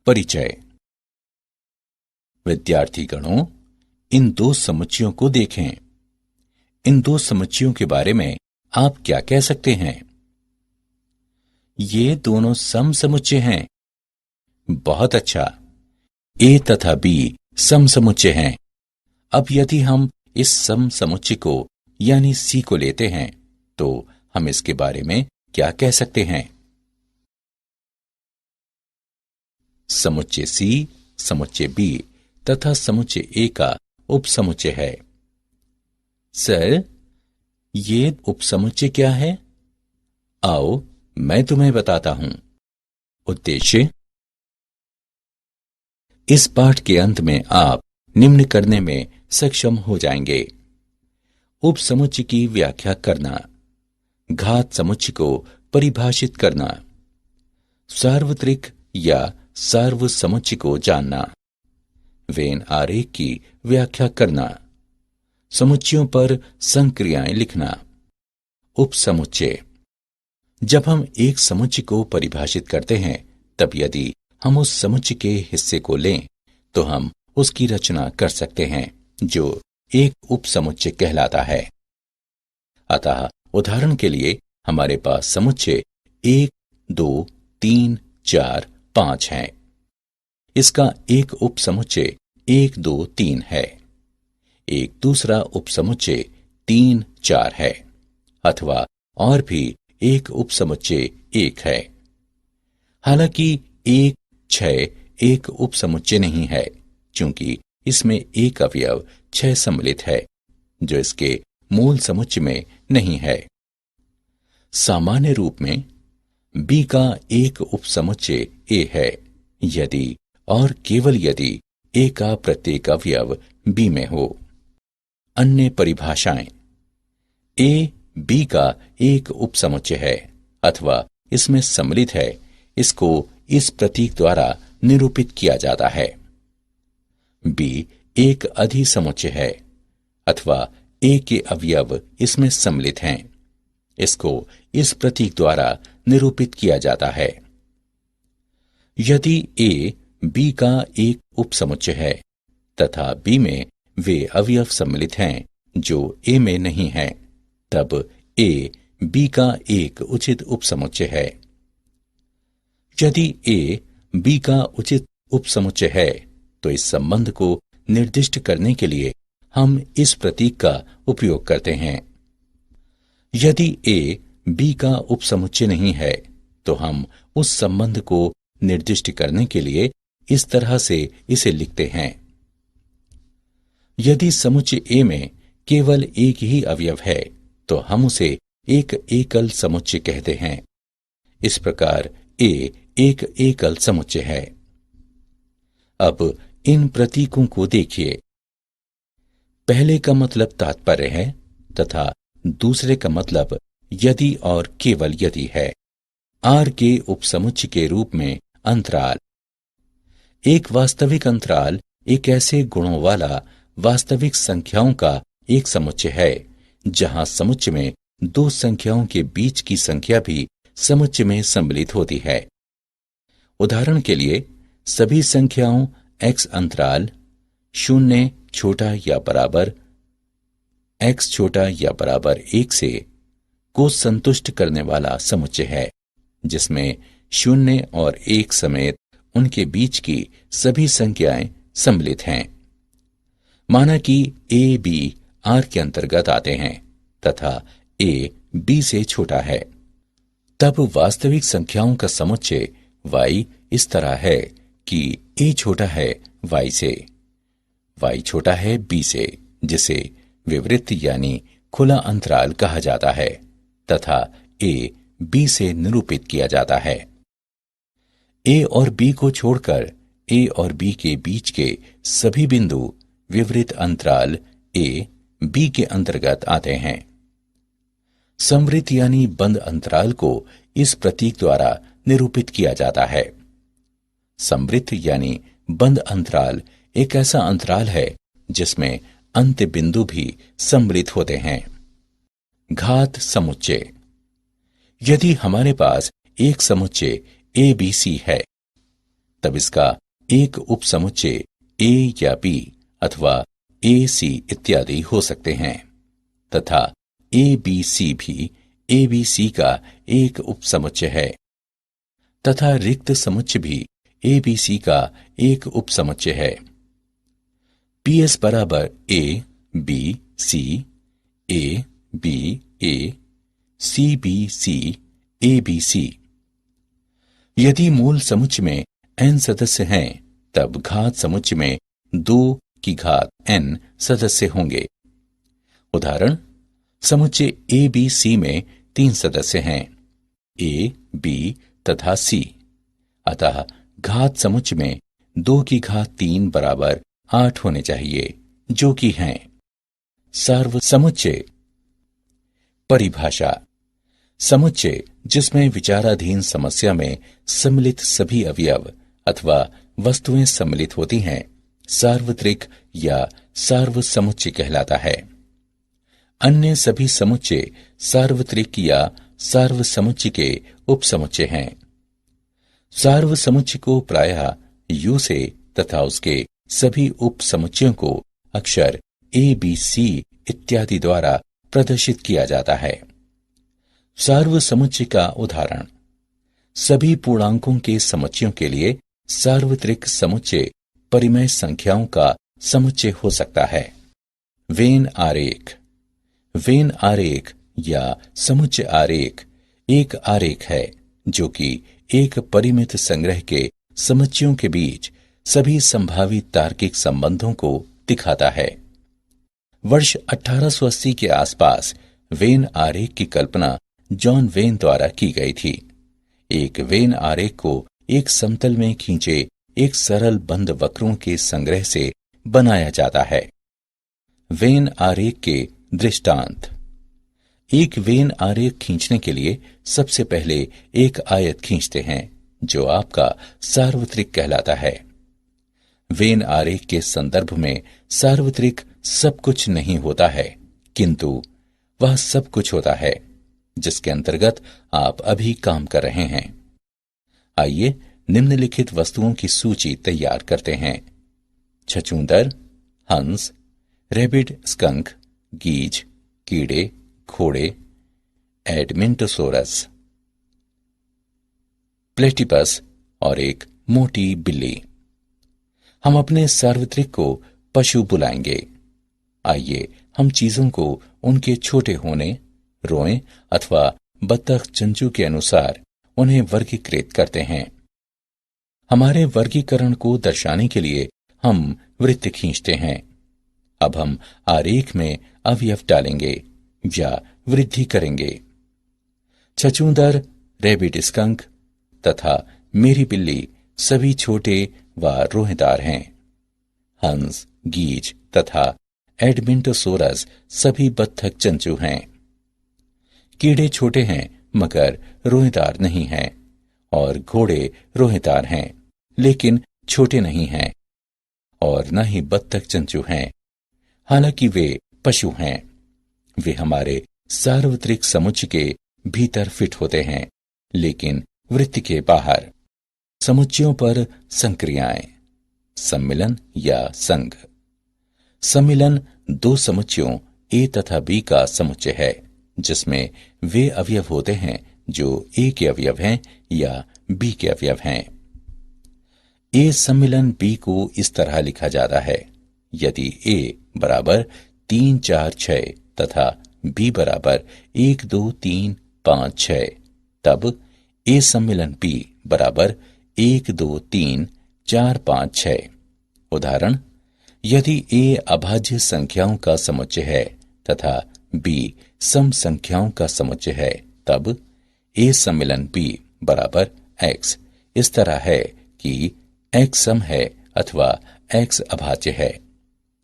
परिचय। विद्यार्थीगणों, इन दो समुच्चयों को देखें। इन दो समुच्चयों के बारे में आप क्या कह सकते हैं? ये दोनों समसमुच्चय हैं। बहुत अच्छा। ए तथा बी समसमुच्चय हैं। अब यदि हम इस समसमुच्चय को यानी सी को लेते हैं तो हम इसके बारे में क्या कह सकते हैं? समुच्चय सी, समुच्चय बी तथा समुच्चय ए का उपसमुच्चय है। सर, ये उपसमुच्चय क्या है? आओ मैं तुम्हें बताता हूं। उद्देश्य। इस पाठ के अंत में आप निम्न करने में सक्षम हो जाएंगे। उपसमुच्चय की व्याख्या करना, घात समुच्चय को परिभाषित करना, सार्वत्रिक या सार्वसमुच्चय को जानना, वेन आरेख की व्याख्या करना, समुच्चयों पर संक्रियाएं लिखना। उपसमुच्चय। जब हम एक समुच्चय को परिभाषित करते हैं तब यदि हम उस समुच्चय के हिस्से को लें तो हम उसकी रचना कर सकते हैं जो एक उपसमुच्चय कहलाता है। अतः उदाहरण के लिए हमारे पास समुच्चय 1, 2, 3, 4, 5 हैं। इसका एक उपसमुच्चय 1, 2, 3 है। एक दूसरा उपसमुच्चय 3, 4 है, अथवा और भी एक उपसमुच्चय 1 है। हालांकि 1, 6 एक उपसमुच्चय नहीं है, क्योंकि इसमें एक अवयव 6 सम्मिलित है जो इसके मूल समुच्चय में नहीं है। सामान्य रूप में बी का एक उपसमुच्चय ए है यदि और केवल यदि ए का प्रत्येक अवयव बी में हो। अन्य परिभाषाएं। ए बी का एक उपसमुच्चय है अथवा इसमें सम्मिलित है, इसको इस प्रतीक द्वारा निरूपित किया जाता है। बी एक अधिसमुच्चय है अथवा ए के अवयव इसमें सम्मिलित हैं, इसको इस प्रतीक द्वारा निरूपित किया जाता है। यदि ए बी का एक उपसमुच्चय है तथा बी में वे अवयव सम्मिलित हैं जो ए में नहीं हैं, तब ए बी का एक उचित उपसमुच्चय है। यदि ए बी का उचित उपसमुच्चय है तो इस संबंध को निर्दिष्ट करने के लिए हम इस प्रतीक का उपयोग करते हैं। यदि ए बी का उपसमुच्चय नहीं है तो हम उस संबंध को निर्दिष्ट करने के लिए इस तरह से इसे लिखते हैं। यदि समुच्चय ए में केवल एक ही अवयव है तो हम उसे एक एकल समुच्चय कहते हैं। इस प्रकार ए एक एकल समुच्चय है। अब इन प्रतीकों को देखिए। पहले का मतलब तात्पर्य है तथा दूसरे का मतलब यदि और केवल यदि है। आर के उपसमुच्चय के रूप में अंतराल। एक वास्तविक अंतराल एक ऐसे गुणों वाला वास्तविक संख्याओं का एक समुच्चय है जहां समुच्चय में दो संख्याओं के बीच की संख्या भी समुच्चय में सम्मिलित होती है। उदाहरण के लिए सभी संख्याओं x अंतराल 0 छोटा या बराबर x छोटा या बराबर 1 से को संतुष्ट करने वाला समुच्चय है, जिसमें 0 और 1 समेत उनके बीच की सभी संख्याएं सम्मिलित हैं। माना कि a b r के अंतर्गत आते हैं तथा a b से छोटा है, तब वास्तविक संख्याओं का समुच्चय y इस तरह है कि a छोटा है y से, y छोटा है b से, जिसे विवृत यानी खुला अंतराल कहा जाता है, तथा a b से निरूपित किया जाता है। a और b को छोड़कर a और b के बीच के सभी बिंदु विवृत अंतराल a b के अंतर्गत आते हैं। संवृत यानी बंद अंतराल को इस प्रतीक द्वारा निरूपित किया जाता है। संवृत यानी बंद अंतराल एक ऐसा अंतराल है जिसमें अंत्य बिंदु भी सम्मिलित होते हैं। घात समुच्चय। यदि हमारे पास एक समुच्चय ABC है तब इसका एक उपसमुच्चय ए या बी अथवा ए सी इत्यादि हो सकते हैं तथा ए बी सी भी ए बी सी का एक उपसमुच्चय है तथा रिक्त समुच्चय भी ए बी सी का एक उपसमुच्चय है। पी एस बराबर A B C A B A C B C A B C. यदि मूल समुच्चय में n सदस्य हैं तब घात समुच्चय में 2 की घात n सदस्य होंगे। उदाहरण, समुच्चय ए बी सी में 3 सदस्य हैं ए बी तथा सी, अतः घात समुच्चय में 2 की घात 3 बराबर 8 होने चाहिए, जो कि हैं। सार्व समुच्चय। परिभाषा। समुच्चय जिसमें विचाराधीन समस्या में सम्मिलित सभी अवयव अथवा वस्तुएं सम्मिलित होती हैं सार्वत्रिक या सार्व समुच्चय कहलाता है। अन्य सभी समुच्चय सार्वत्रिक या सार्व समुच्चय के उपसमुच्चय हैं। सार्व समुच्चय को प्रायः यू से तथा उसके सभी उपसमुच्चयों को अक्षर ए बी सी इत्यादि द्वारा प्रदर्शित किया जाता है। सार्व समुच्चय का उदाहरण, सभी पूर्णांकों के समुच्चयों के लिए सार्वत्रिक समुच्चय परिमेय संख्याओं का समुच्चय हो सकता है। वेन आरेख। वेन आरेख या समुच्चय आरेख एक आरेख है जो कि एक परिमित संग्रह के समुच्चयों के बीच सभी संभावित तार्किक संबंधों को दिखाता है। वर्ष 1880 के आसपास वेन आरेख की कल्पना जॉन वेन द्वारा की गई थी। एक वेन आरेख को एक समतल में खींचे एक सरल बंद वक्रों के संग्रह से बनाया जाता है। वेन आरेख के दृष्टांत। एक वेन आरेख खींचने के लिए सबसे पहले एक आयत खींचते हैं जो आपका सार्वत्रिक कहलाता है। वेन आरेख के संदर्भ में सार्वत्रिक सब कुछ नहीं होता है, किंतु वह सब कुछ होता है जिसके अंतर्गत आप अभी काम कर रहे हैं। आइए निम्नलिखित वस्तुओं की सूची तैयार करते हैं। छछूंदर, हंस, रेबिड, स्कंक, गीज, कीड़े, घोड़े, एडमिंटोसोरस, प्लेटिपस और एक मोटी बिल्ली। हम अपने सार्वत्रिक को पशु बुलाएंगे। आइए हम चीजों को उनके छोटे होने, रोए अथवा बतख चंचू के अनुसार उन्हें वर्गीकृत करते हैं। हमारे वर्गीकरण को दर्शाने के लिए हम वृत्त खींचते हैं। अब हम आरेख में अवयव डालेंगे या वृद्धि करेंगे। छछूंदर, रैबिट, स्कंक तथा मेरी बिल्ली सभी छोटे व रोहेदार हैं। हंस, गीज तथा एडमिंटोसोरस सभी बत्तख चंचू हैं। कीड़े छोटे हैं मगर रोहेदार नहीं हैं और घोड़े रोहेदार हैं लेकिन छोटे नहीं हैं और न ही बत्तख चंचू हैं, हालांकि वे पशु हैं। वे हमारे सार्वत्रिक समुच्चय के भीतर फिट होते हैं लेकिन वृत्त के बाहर। समुच्चयों पर संक्रियाएं। सम्मिलन या संघ। सम्मिलन दो समुच्चयों ए तथा बी का समुच्चय है जिसमें वे अवयव होते हैं जो ए के अवयव हैं या बी के अवयव हैं। ए सम्मिलन बी को इस तरह लिखा जाता है, यदि ए बराबर 3 4 6 तथा बी बराबर 1 2 3 5 6 तब ए सम्मिलन बी बराबर 1 2 3 4 5 6। उदाहरण, यदि ए अभाज्य संख्याओं का समुच्चय है तथा बी सम संख्याओं का समुच्चय है तब ए सम्मिलन बी बराबर x इस तरह है कि x सम है अथवा x अभाज्य है।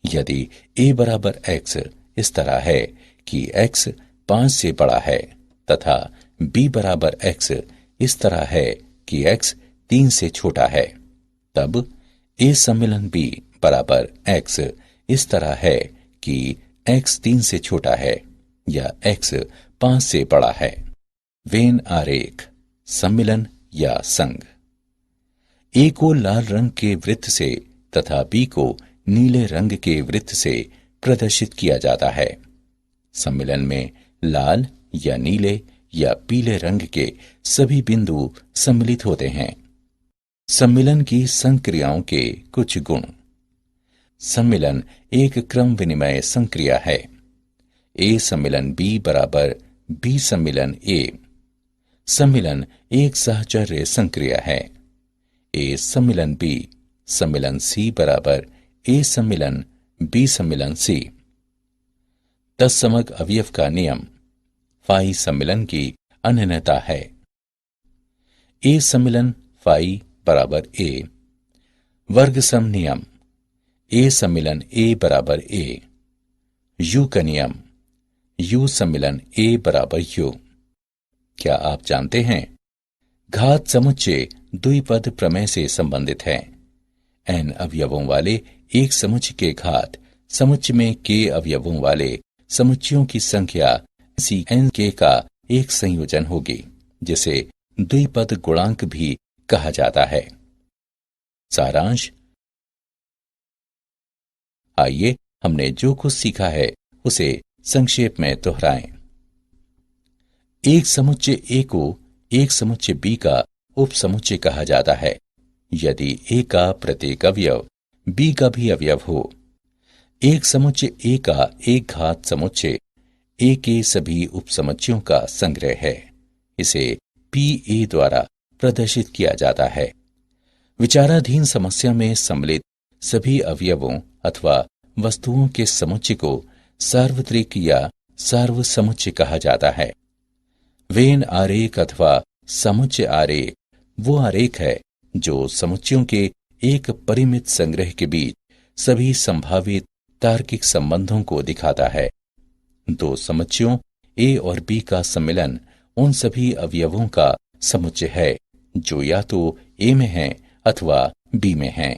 यदि a बराबर x इस तरह है कि x 5 से बड़ा है तथा b बराबर x इस तरह है कि x 3 से छोटा है तब a सम्मिलन b बराबर x इस तरह है कि x 3 से छोटा है या x 5 से बड़ा है। वेन आरेख, सम्मिलन या संघ। ए को लाल रंग के वृत्त से तथा बी को नीले रंग के वृत्त से प्रदर्शित किया जाता है। सम्मिलन में लाल या नीले या पीले रंग के सभी बिंदु सम्मिलित होते हैं। सम्मिलन की संक्रियाओं के कुछ गुण। सम्मिलन एक क्रम विनिमय संक्रिया है। ए सम्मिलन बी बराबर बी सम्मिलन ए। सम्मिलन एक सहचर्य संक्रिया है। ए सम्मिलन बी सम्मिलन सी बराबर ए सम्मिलन बी सम्मिलन सी। तत्समक अवयव का नियम फाई सम्मिलन की अनन्यता है। ए सम्मिलन फाई बराबर ए। वर्ग सम नियम ए सम्मिलन ए बराबर ए। यू का नियम यू सम्मिलन ए बराबर यू। क्या आप जानते हैं घात समुच्चय द्विपद प्रमेय से संबंधित है। एन अवयवों वाले एक समुच्चय के घात समुच्चय में के अवयवों वाले समुच्चयों की संख्या सी एन के का एक संयोजन होगी, जिसे द्विपद गुणांक भी कहा जाता है। सारांश। आइए हमने जो कुछ सीखा है उसे संक्षेप में दोहराएं। एक समुच्चय ए को एक समुच्चय बी का उपसमुच्चय कहा जाता है यदि ए का प्रत्येक अवयव बी का भी अवयव हो। एक समुच्चय ए का एक घात समुच्चय ए के सभी उपसमुच्चयों का संग्रह है। इसे पी ए द्वारा प्रदर्शित किया जाता है। विचाराधीन समस्या में सम्मिलित सभी अवयवों अथवा वस्तुओं के समुच्चय को सार्वत्रिक या सार्वसमुच्चय कहा जाता है। वेन आरेख अथवा समुच्चय आरेख वो आरेख है जो समुच्चयों के एक परिमित संग्रह के बीच सभी संभावित तार्किक संबंधों को दिखाता है। दो समुच्चयों ए और बी का सम्मिलन उन सभी अवयवों का समुच्चय है जो या तो ए में है अथवा बी में है।